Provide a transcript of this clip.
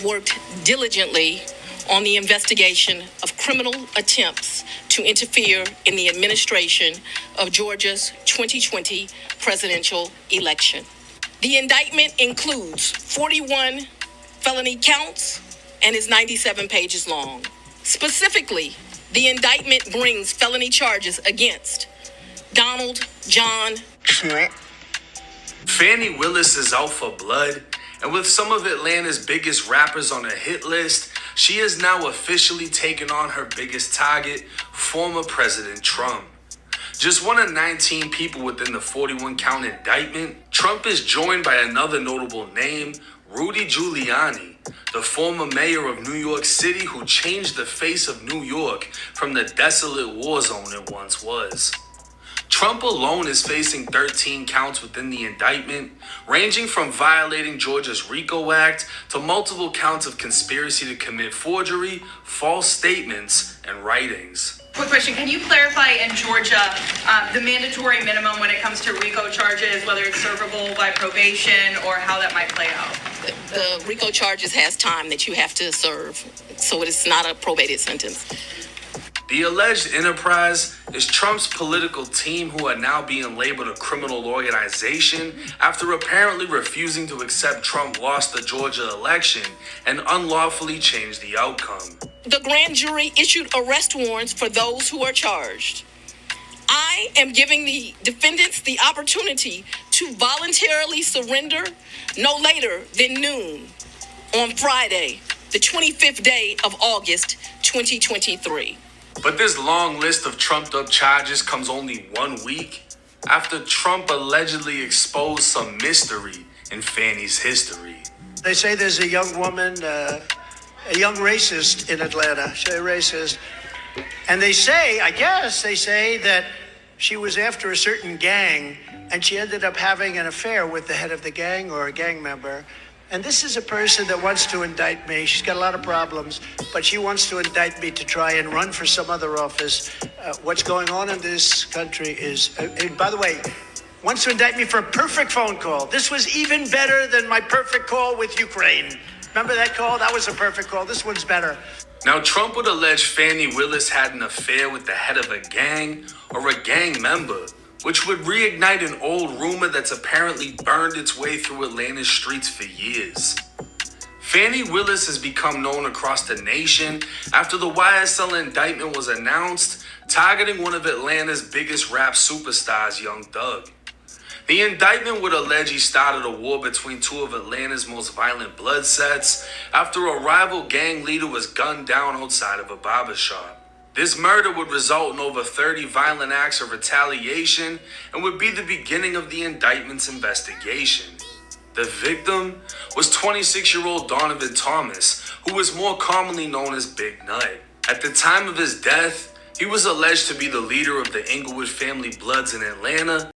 worked diligently on the investigation of criminal attempts to interfere in the administration of Georgia's 2020 presidential election. The indictment includes 41 felony counts and is 97 pages long. Specifically, the indictment brings felony charges against Donald John Trump. Fani Willis is out for blood, and with some of Atlanta's biggest rappers on a hit list, she has now officially taken on her biggest target, former President Trump. Just one of 19 people within the 41-count indictment, Trump is joined by another notable name, Rudy Giuliani, the former mayor of New York City who changed the face of New York from the desolate war zone it once was. Trump alone is facing 13 counts within the indictment, ranging from violating Georgia's Rico Act to multiple counts of conspiracy to commit forgery, false statements, and writings. Quick question, can you clarify in Georgia the mandatory minimum when it comes to RICO charges, whether it's servable by probation or how that might play out? The RICO charges has time that you have to serve, so it's not a probated sentence. The alleged enterprise is Trump's political team, who are now being labeled a criminal organization after apparently refusing to accept Trump lost the Georgia election and unlawfully changed the outcome. The grand jury issued arrest warrants for those who are charged. I am giving the defendants the opportunity to voluntarily surrender no later than noon on Friday, the 25th day of August, 2023. But this long list of trumped-up charges comes only 1 week after Trump allegedly exposed some mystery in Fani's history. They say there's a young woman, a young racist in Atlanta. She's a racist. And they say that she was after a certain gang, and she ended up having an affair with the head of the gang or a gang member. And this is a person that wants to indict me. She's got a lot of problems, but she wants to indict me to try and run for some other office. What's going on in this country is, and by the way, wants to indict me for a perfect phone call. This was even better than my perfect call with Ukraine. Remember that call? That was a perfect call. This one's better. Now, Trump would allege Fani Willis had an affair with the head of a gang or a gang member, which would reignite an old rumor that's apparently burned its way through Atlanta's streets for years. Fani Willis has become known across the nation after the YSL indictment was announced, targeting one of Atlanta's biggest rap superstars, Young Thug. The indictment would allege he started a war between two of Atlanta's most violent blood sets after a rival gang leader was gunned down outside of a barbershop. This murder would result in over 30 violent acts of retaliation and would be the beginning of the indictment's investigation. The victim was 26-year-old Donovan Thomas, who was more commonly known as Big Nut. At the time of his death, he was alleged to be the leader of the Inglewood family Bloods in Atlanta